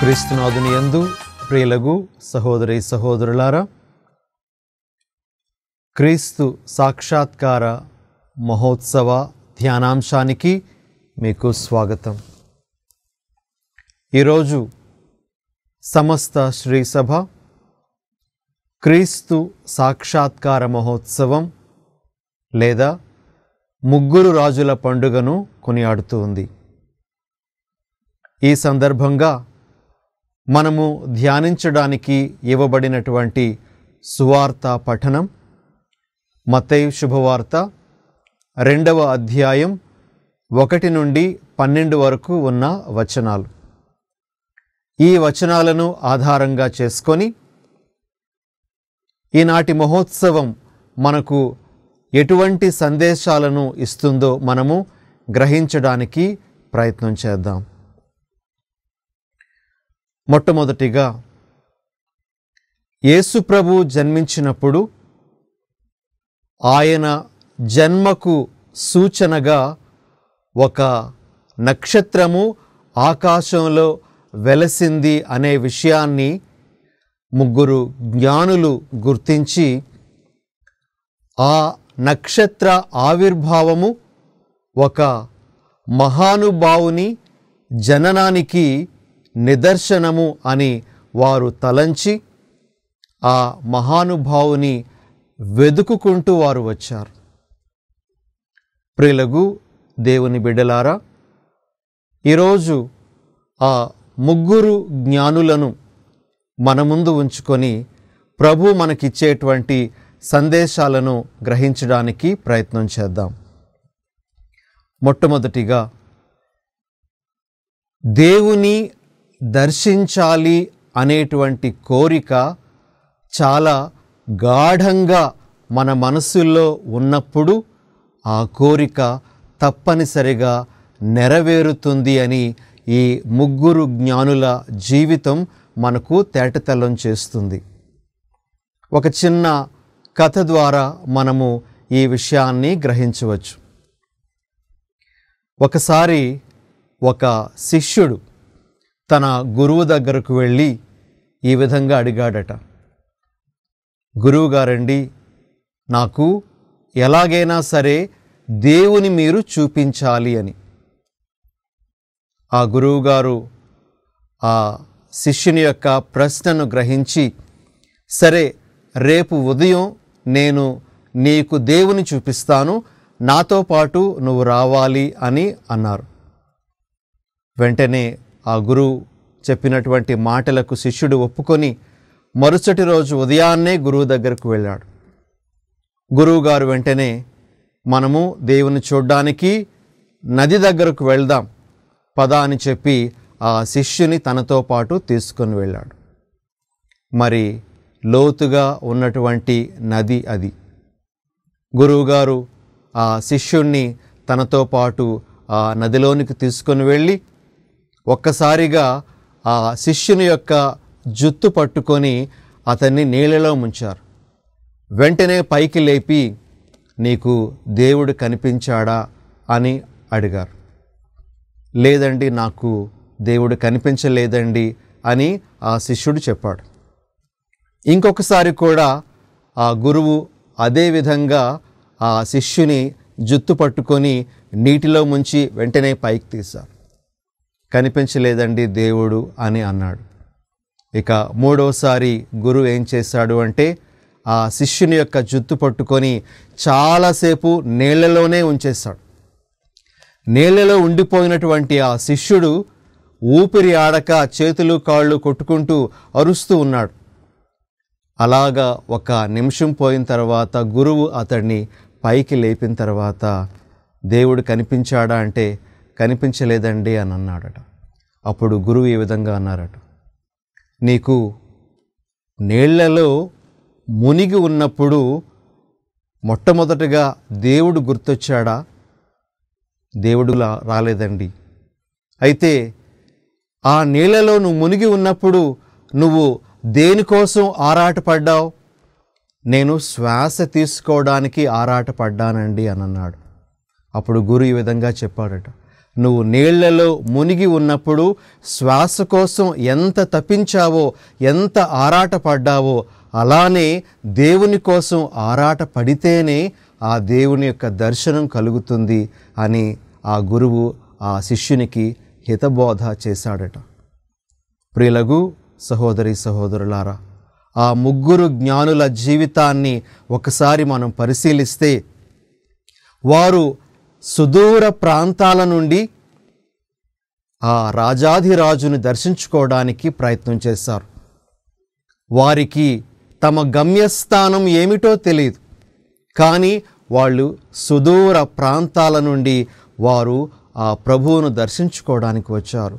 క్రీస్తునాథుని యందు ప్రియులగు సహోదరి సహోదరులారా, క్రీస్తు సాక్షాత్కార మహోత్సవ ధ్యానాంశానికి మీకు స్వాగతం. ఈరోజు సమస్త శ్రీ సభ క్రీస్తు సాక్షాత్కార మహోత్సవం లేదా ముగ్గురు రాజుల పండుగను కొనియాడుతూ ఉంది. ఈ సందర్భంగా మనము ధ్యానించడానికి ఇవ్వబడినటువంటి సువార్త పఠనం మత్తయి శుభవార్త 2వ అధ్యాయం 1 నుండి 12 వరకు ఉన్న వచనాలు. ఈ వచనాలను ఆధారంగా చేసుకొని ఈనాటి మహోత్సవం మనకు ఎటువంటి సందేశాలను ఇస్తుందో మనము గ్రహించడానికి ప్రయత్నం చేద్దాం. మొట్టమొదటిగా, యేసు ప్రభు జన్మించినప్పుడు ఆయన జన్మకు సూచనగా ఒక నక్షత్రము ఆకాశంలో వెలసింది అనే విషయాన్ని ముగ్గురు జ్ఞానులు గుర్తించి ఆ నక్షత్ర ఆవిర్భావము ఒక మహానుభావుని జననానికి నిదర్శనము అని వారు తలంచి ఆ మహానుభావుని వెదుకుకుంటూ వారు వచ్చారు. ప్రియులగు దేవుని బిడ్డలారా, ఈరోజు ఆ ముగ్గురు జ్ఞానులను మన ముందు ఉంచుకొని ప్రభు మనకిచ్చేటువంటి సందేశాలను గ్రహించడానికి ప్రయత్నం చేద్దాం. మొట్టమొదటిగా, దేవుని దర్శించాలి అనేటువంటి కోరిక చాలా గాఢంగా మన మనసుల్లో ఉన్నప్పుడు ఆ కోరిక తప్పనిసరిగా నెరవేరుతుంది అని ఈ ముగ్గురు జ్ఞానుల జీవితం మనకు తేటతెల్లం చేస్తుంది. ఒక చిన్న కథ ద్వారా మనము ఈ విషయాన్ని గ్రహించవచ్చు. ఒకసారి ఒక శిష్యుడు తన గురువు దగ్గరకు వెళ్ళి ఈ విధంగా అడిగాడట, గురువుగారండి, నాకు ఎలాగైనా సరే దేవుని మీరు చూపించాలి అని. ఆ గురువుగారు ఆ శిష్యుని యొక్క ప్రశ్నను గ్రహించి, సరే, రేపు ఉదయం నేను నీకు దేవుని చూపిస్తాను, నాతో పాటు నువ్వు రావాలి అని అన్నారు. వెంటనే ఆ గురువు చెప్పినటువంటి మాటలకు శిష్యుడు ఒప్పుకొని మరుసటి రోజు ఉదయాన్నే గురువు దగ్గరకు వెళ్ళాడు. గురువుగారు వెంటనే, మనము దేవుని చూడ్డానికి నది దగ్గరకు వెళ్దాం పద అని చెప్పి ఆ శిష్యుని తనతో పాటు తీసుకొని వెళ్ళాడు. మరి లోతుగా ఉన్నటువంటి నది అది. గురువుగారు ఆ శిష్యుణ్ణి తనతో పాటు ఆ నదిలోనికి తీసుకొని వెళ్ళి ఒక్కసారిగా ఆ శిష్యుని యొక్క జుత్తు పట్టుకొని అతన్ని నీళ్ళలో ముంచారు. వెంటనే పైకి లేపి, నీకు దేవుడు కనిపించాడా అని అడిగారు. లేదండి, నాకు దేవుడు కనిపించలేదండి అని ఆ శిష్యుడు చెప్పాడు. ఇంకొకసారి కూడా ఆ గురువు అదే విధంగా ఆ శిష్యుని జుత్తు పట్టుకొని నీటిలో ముంచి వెంటనే పైకి తీశారు. కనిపించలేదండి దేవుడు అని అన్నాడు. ఇక మూడోసారి గురువు ఏం చేశాడు అంటే ఆ శిష్యుని యొక్క జుత్తు పట్టుకొని చాలాసేపు నీళ్లలోనే ఉంచేశాడు. నీళ్లలో ఉండిపోయినటువంటి ఆ శిష్యుడు ఊపిరి ఆడక చేతులు కాళ్ళు కొట్టుకుంటూ అరుస్తూ ఉన్నాడు. అలాగా ఒక నిమిషం పోయిన తర్వాత గురువు అతడిని పైకి లేపిన తర్వాత, దేవుడు కనిపించాడా అంటే కనిపించలేదండి అని అన్నాడట. అప్పుడు గురువు ఈ విధంగా అన్నారట, నీకు నీళ్లలో మునిగి ఉన్నప్పుడు మొట్టమొదటగా దేవుడు గుర్తొచ్చాడా? దేవుడు రాలేదండి. అయితే ఆ నీళ్లలో నువ్వు మునిగి ఉన్నప్పుడు నువ్వు దేనికోసం ఆరాటపడ్డావు? నేను శ్వాస తీసుకోవడానికి ఆరాటపడ్డానండి అని అన్నాడు. అప్పుడు గురు ఈ విధంగా చెప్పాడట, నువ్వు నీళ్లలో మునిగి ఉన్నప్పుడు శ్వాస కోసం ఎంత తప్పించావో, ఎంత ఆరాటపడ్డావో, అలానే దేవుని కోసం ఆరాట పడితేనే ఆ దేవుని యొక్క దర్శనం కలుగుతుంది అని ఆ గురువు ఆ శిష్యునికి హితబోధ చేశాడట. ప్రియులగు సహోదరి సహోదరులారా, ఆ ముగ్గురు జ్ఞానుల జీవితాన్ని ఒకసారి మనం పరిశీలిస్తే, వారు సుదూర ప్రాంతాల నుండి ఆ రాజాధిరాజుని దర్శించుకోవడానికి ప్రయత్నం చేశారు. వారికి తమ గమ్యస్థానం ఏమిటో తెలియదు, కానీ వాళ్ళు సుదూర ప్రాంతాల నుండి వారు ఆ ప్రభువును దర్శించుకోవడానికి వచ్చారు.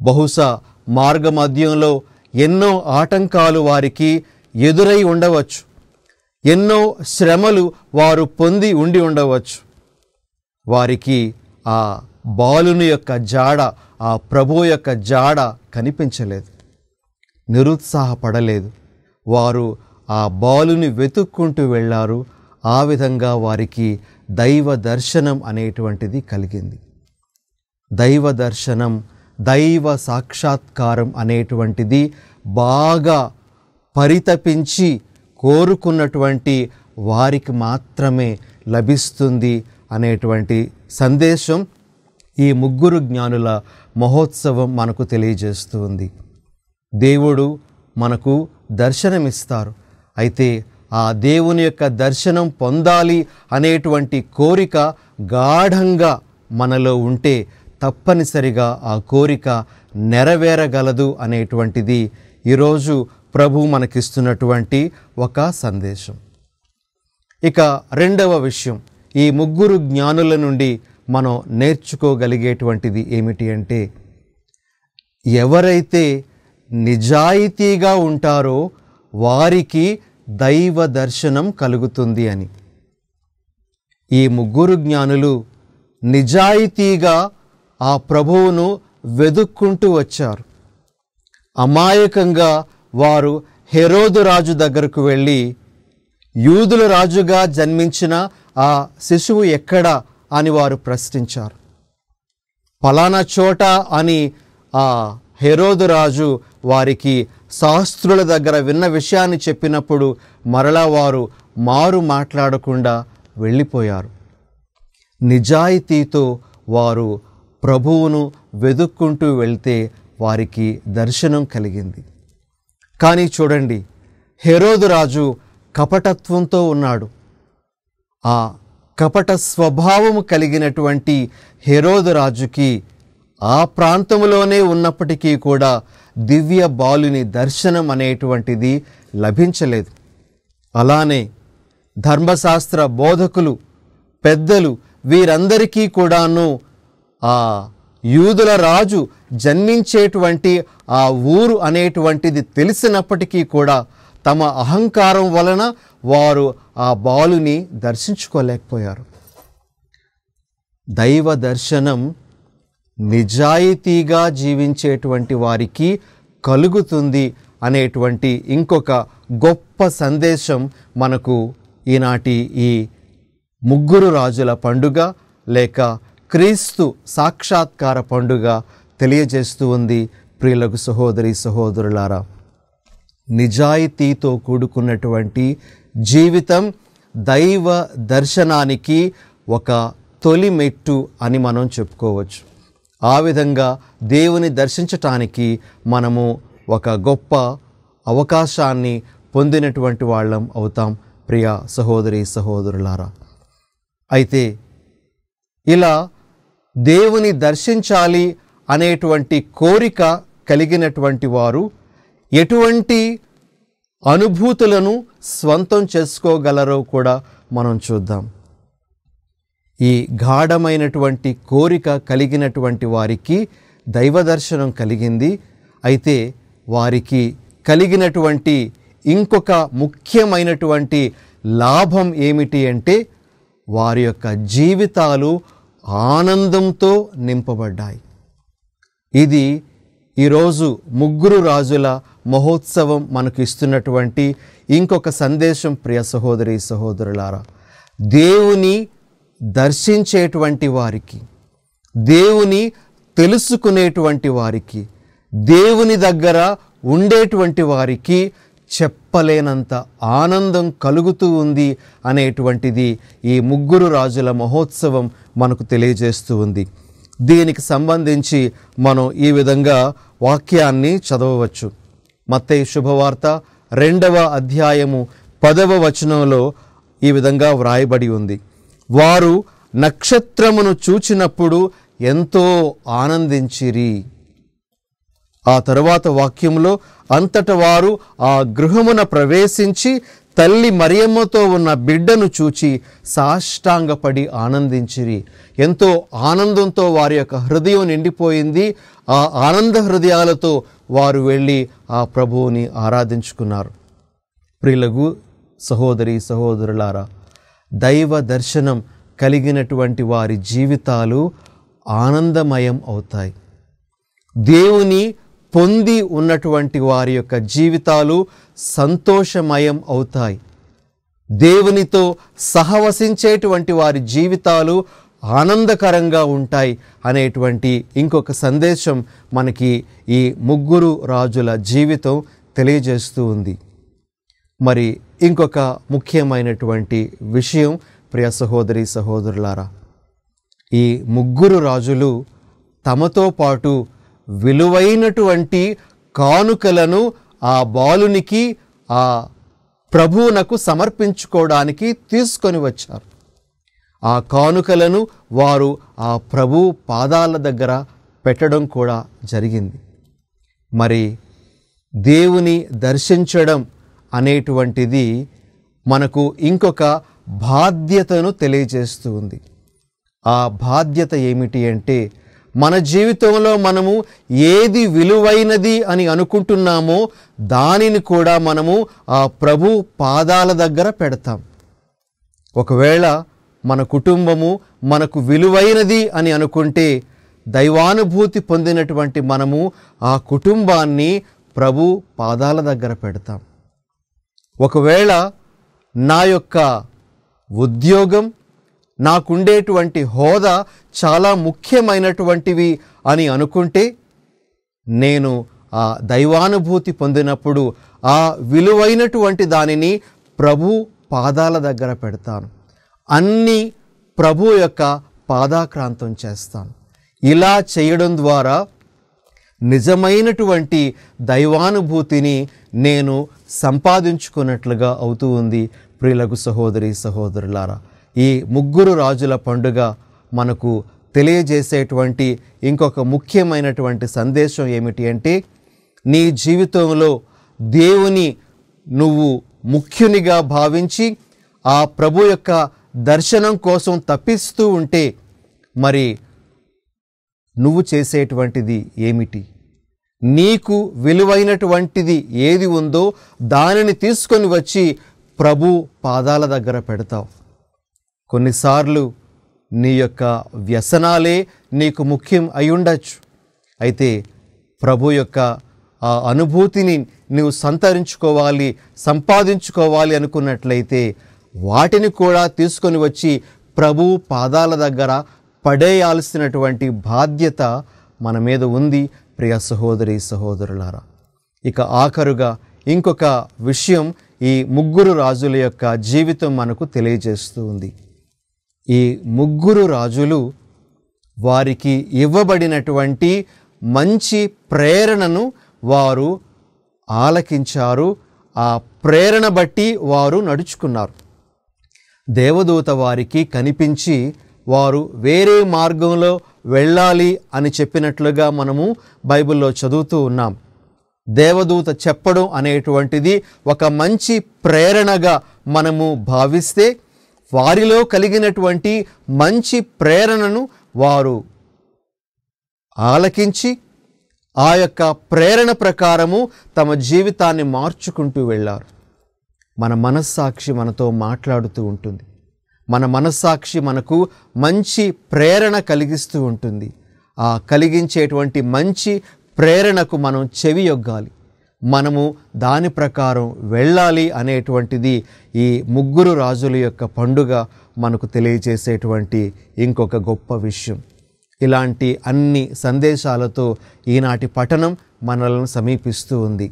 బహుశా మార్గమధ్యంలో ఎన్నో ఆటంకాలు వారికి ఎదురై ఉండవచ్చు, ఎన్నో శ్రమలు వారు పొంది ఉండి ఉండవచ్చు. వారికి ఆ బాలుని యొక్క జాడ, ఆ ప్రభువు యొక్క జాడ కనిపించలేదు, నిరుత్సాహపడలేదు. వారు ఆ బాలుని వెతుక్కుంటూ వెళ్ళారు. ఆ విధంగా వారికి దైవ దర్శనం అనేటువంటిది కలిగింది. దైవ దర్శనం, దైవ సాక్షాత్కారం అనేటువంటిది బాగా పరితపించి కోరుకున్నటువంటి వారికి మాత్రమే లభిస్తుంది అనేటువంటి సందేశం ఈ ముగ్గురు జ్ఞానుల మహోత్సవం మనకు తెలియజేస్తూ ఉంది. దేవుడు మనకు దర్శనమిస్తారు. అయితే ఆ దేవుని యొక్క దర్శనం పొందాలి అనేటువంటి కోరిక గాఢంగా మనలో ఉంటే తప్పనిసరిగా ఆ కోరిక నెరవేరగలదు అనేటువంటిది ఈరోజు ప్రభు మనకిస్తున్నటువంటి ఒక సందేశం. ఇక రెండవ విషయం, ఈ ముగ్గురు జ్ఞానుల నుండి మనం నేర్చుకోగలిగేటువంటిది ఏమిటి అంటే, ఎవరైతే నిజాయితీగా ఉంటారో వారికి దైవ దర్శనం కలుగుతుంది అని. ఈ ముగ్గురు జ్ఞానులు నిజాయితీగా ఆ ప్రభువును వెదుక్కుంటూ వచ్చారు. అమాయకంగా వారు హెరోదు రాజు దగ్గరకు వెళ్ళి, యూదుల రాజుగా జన్మించిన ఆ శిశువు ఎక్కడా అని వారు ప్రశ్నించారు. పలానా చోట అని ఆ హెరోదు రాజు వారికి శాస్త్రుల దగ్గర విన్న విషయాన్ని చెప్పినప్పుడు మరలా వారు మారు మాట్లాడకుండా వెళ్ళిపోయారు. నిజాయితీతో వారు ప్రభువును వెదుక్కుంటూ వెళ్తే వారికి దర్శనం కలిగింది. కానీ చూడండి, హెరోదు రాజు కపటత్వంతో ఉన్నాడు. ఆ కపట స్వభావము కలిగినటువంటి హెరోదు రాజుకి ఆ ప్రాంతంలోనే ఉన్నప్పటికీ కూడా దివ్య బాలుని దర్శనం అనేటువంటిది లభించలేదు. అలానే ధర్మశాస్త్ర బోధకులు, పెద్దలు వీరందరికీ కూడాను ఆ యూదుల రాజు జన్మించేటువంటి ఆ ఊరు అనేటువంటిది తెలిసినప్పటికీ కూడా తమ అహంకారం వలన వారు ఆ బాలుని దర్శించుకోలేకపోయారు. దైవ దర్శనం నిజాయితీగా జీవించేటువంటి వారికి కలుగుతుంది అనేటువంటి ఇంకొక గొప్ప సందేశం మనకు ఈనాటి ఈ ముగ్గురు రాజుల పండుగ లేక క్రీస్తు సాక్షాత్కార పండుగ తెలియజేస్తూ ఉంది. ప్రియులకు సహోదరి సహోదరులారా, నిజాయితీతో కూడుకున్నటువంటి జీవితం దైవ దర్శనానికి ఒక తొలి మెట్టు అని మనం చెప్పుకోవచ్చు. ఆ విధంగా దేవుని దర్శించటానికి మనము ఒక గొప్ప అవకాశాన్ని పొందినటువంటి వాళ్ళం అవుతాం. ప్రియ సహోదరి సహోదరులారా, అయితే ఇలా దేవుని దర్శించాలి అనేటువంటి కోరిక కలిగినటువంటి వారు ఎటువంటి అనుభూతులను స్వంతం చేసుకోగలరో కూడా మనం చూద్దాం. ఈ గాఢమైనటువంటి కోరిక కలిగినటువంటి వారికి దైవ దర్శనం కలిగింది. అయితే వారికి కలిగినటువంటి ఇంకొక ముఖ్యమైనటువంటి లాభం ఏమిటి అంటే, వారి యొక్క జీవితాలు ఆనందంతో నింపబడ్డాయి. ఇది ఈరోజు ముగ్గురు రాజుల మహోత్సవం మనకు ఇస్తున్నటువంటి ఇంకొక సందేశం. ప్రియ సహోదరి సహోదరులారా, దేవుని దర్శించేటువంటి వారికి, దేవుని తెలుసుకునేటువంటి వారికి, దేవుని దగ్గర ఉండేటువంటి వారికి చెప్పలేనంత ఆనందం కలుగుతూ ఉంది అనేటువంటిది ఈ ముగ్గురు రాజుల మహోత్సవం మనకు తెలియజేస్తూ ఉంది. దీనికి సంబంధించి మనం ఈ విధంగా వాక్యాన్ని చదవవచ్చు. మత్తయి శుభవార్త 2వ అధ్యాయము 10వ వచనంలో ఈ విధంగా వ్రాయబడి ఉంది. వారు నక్షత్రమును చూచినప్పుడు ఎంతో ఆనందించిరి. ఆ తరువాత వాక్యంలో అంతట వారు ఆ గృహమున ప్రవేశించి తల్లి మరియమ్మతో ఉన్న బిడ్డను చూచి సాష్టాంగపడి ఆనందించిరి. ఎంతో ఆనందంతో వారి యొక్క హృదయం నిండిపోయింది. ఆ ఆనంద హృదయాలతో వారు వెళ్ళి ఆ ప్రభువుని ఆరాధించుకున్నారు. ప్రియులకు సహోదరి సహోదరులారా, దైవ దర్శనం కలిగినటువంటి వారి జీవితాలు ఆనందమయం అవుతాయి. దేవుని పొంది ఉన్నటువంటి వారి యొక్క జీవితాలు సంతోషమయం అవుతాయి. దేవునితో సహవసించేటువంటి వారి జీవితాలు ఆనందకరంగా ఉంటాయి అనేటువంటి ఇంకొక సందేశం మనకి ఈ ముగ్గురు రాజుల జీవితం తెలియజేస్తూ ఉంది. మరి ఇంకొక ముఖ్యమైనటువంటి విషయం ప్రియ సహోదరి సహోదరులారా, ఈ ముగ్గురు రాజులు తమతో పాటు విలువైనటువంటి కానుకలను ఆ బాలునికి, ఆ ప్రభువునకు సమర్పించుకోవడానికి తీసుకొని వచ్చారు. ఆ కానుకలను వారు ఆ ప్రభు పాదాల దగ్గర పెట్టడం కూడా జరిగింది. మరి దేవుని దర్శించడం అనేటువంటిది మనకు ఇంకొక బాధ్యతను తెలియజేస్తూ ఉంది. ఆ బాధ్యత ఏమిటి అంటే, మన జీవితంలో మనము ఏది విలువైనది అని అనుకుంటున్నామో దానిని కూడా మనము ఆ ప్రభు పాదాల దగ్గర పెడతాం. ఒకవేళ మన కుటుంబము మనకు విలువైనది అని అనుకుంటే, దైవానుభూతి పొందినటువంటి మనము ఆ కుటుంబాన్ని ప్రభు పాదాల దగ్గర పెడతాం. ఒకవేళ నా యొక్క ఉద్యోగం, నాకుండేటువంటి హోదా చాలా ముఖ్యమైనటువంటివి అని అనుకుంటే, నేను ఆ దైవానుభూతి పొందినప్పుడు ఆ విలువైనటువంటి దానిని ప్రభు పాదాల దగ్గర పెడతాను. అన్నీ ప్రభు యొక్క పాదాక్రాంతం చేస్తాను. ఇలా చేయడం ద్వారా నిజమైనటువంటి దైవానుభూతిని నేను సంపాదించుకున్నట్లుగా అవుతూ ఉంది. ప్రియులకు సహోదరి సహోదరులారా, ఈ ముగ్గురు రాజుల పండుగ మనకు తెలియజేసేటువంటి ఇంకొక ముఖ్యమైనటువంటి సందేశం ఏమిటి అంటే, నీ జీవితంలో దేవుని నువ్వు ముఖ్యునిగా భావించి ఆ ప్రభు యొక్క దర్శనం కోసం తప్పిస్తూ ఉంటే మరి నువ్వు చేసేటువంటిది ఏమిటి? నీకు విలువైనటువంటిది ఏది ఉందో దానిని తీసుకొని వచ్చి ప్రభు పాదాల దగ్గర పెడతావు. కొన్నిసార్లు నీ యొక్క వ్యసనాలే నీకు ముఖ్యం అయి ఉండొచ్చు. అయితే ప్రభు యొక్క ఆ అనుభూతిని నువ్వు సంతరించుకోవాలి, సంపాదించుకోవాలి అనుకున్నట్లయితే వాటిని కూడా తీసుకొని వచ్చి ప్రభు పాదాల దగ్గర పడేయాల్సినటువంటి బాధ్యత మన మీద ఉంది. ప్రియ సహోదరి సహోదరులారా, ఇక ఆఖరుగా ఇంకొక విషయం ఈ ముగ్గురు రాజుల యొక్క జీవితం మనకు తెలియజేస్తూ ఉంది. ఈ ముగ్గురు రాజులు వారికి ఇవ్వబడినటువంటి మంచి ప్రేరణను వారు ఆలకించారు. ఆ ప్రేరణ బట్టి వారు నడుచుకున్నారు. దేవదూత వారికి కనిపించి వారు వేరే మార్గంలో వెళ్ళాలి అని చెప్పినట్లుగా మనము బైబిల్లో చదువుతూ ఉన్నాం. దేవదూత చెప్పడం అనేటువంటిది ఒక మంచి ప్రేరణగా మనము భావిస్తే, వారిలో కలిగినటువంటి మంచి ప్రేరణను వారు ఆలకించి ఆ యొక్క ప్రేరణ ప్రకారము తమ జీవితాన్ని మార్చుకుంటూ వెళ్ళారు. మన మనస్సాక్షి మనతో మాట్లాడుతూ ఉంటుంది. మన మనస్సాక్షి మనకు మంచి ప్రేరణ కలిగిస్తూ ఉంటుంది. ఆ కలిగించేటువంటి మంచి ప్రేరణకు మనం చెవియొగ్గాలి, మనము దాని ప్రకారం వెళ్ళాలి అనేటువంటిది ఈ ముగ్గురు రాజుల యొక్క పండుగ మనకు తెలియజేసేటువంటి ఇంకొక గొప్ప విషయం. ఇలాంటి అన్ని సందేశాలతో ఈనాటి పఠనం మనలను సమీపిస్తూ ఉంది.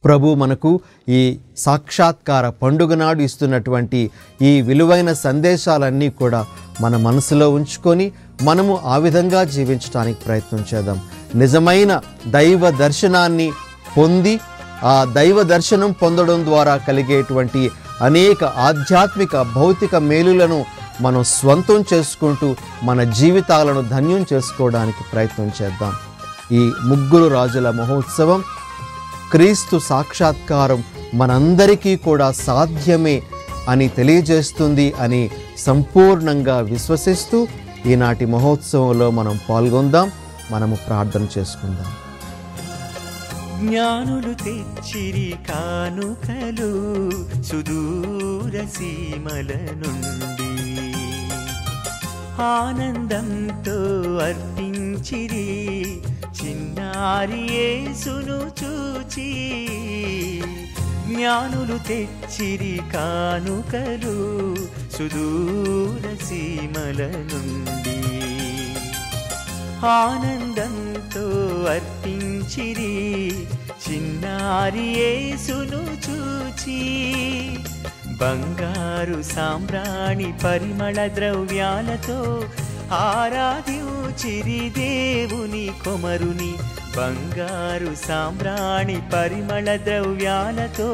ప్రభు మనకు ఈ సాక్షాత్కార పండుగ నాడు ఇస్తున్నటువంటి ఈ విలువైన సందేశాలన్నీ కూడా మన మనసులో ఉంచుకొని మనము ఆ విధంగా జీవించడానికి ప్రయత్నం చేద్దాం. నిజమైన దైవ దర్శనాన్ని పొంది ఆ దైవ దర్శనం పొందడం ద్వారా కలిగేటువంటి అనేక ఆధ్యాత్మిక భౌతిక మేలులను మనం స్వంతం చేసుకుంటూ మన జీవితాలను ధన్యం చేసుకోవడానికి ప్రయత్నం చేద్దాం. ఈ ముగ్గురు రాజుల మహోత్సవం క్రీస్తు సాక్షాత్కారం మనందరికీ కూడా సాధ్యమే అని తెలియజేస్తుంది అని సంపూర్ణంగా విశ్వసిస్తూ ఈనాటి మహోత్సవంలో మనం పాల్గొందాం. మనము ప్రార్థన చేసుకుందాం. జ్ఞానులు తెచ్చిరి కానుకలు సుదూర సీమల నుండి, ఆనందంతో అర్పించిరి చిన్నారి యేసును చూచి. జ్ఞానులు తెచ్చిరి కానుకలు సుదూర సీమల నుండి, ఆనందంతో అర్పించిరి చిన్నారి యేసును చూచి. బంగారు సాంబ్రాణి పరిమళ ద్రవ్యాలతో ఆరాధించిరి దేవుని కొమరుని. బంగారు సాంబ్రాణి పరిమళ ద్రవ్యాలతో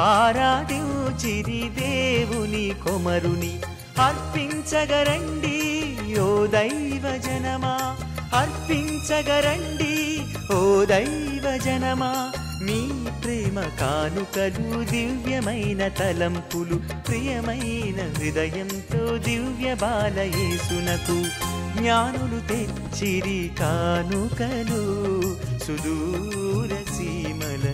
ఆరాధించిరి దేవుని కొమరుని. అర్పించగరండి ఓ దైవ జనమా, అర్పించగరండి ఓ దైవ జనమా. మీ ప్రేమ కానుకలు దివ్యమైన తలంపులు, ప్రియమైన హృదయంతో దివ్య బాల యేసునకు. జ్ఞానులు తెచ్చిరి కానుకలు సుదూర సీమల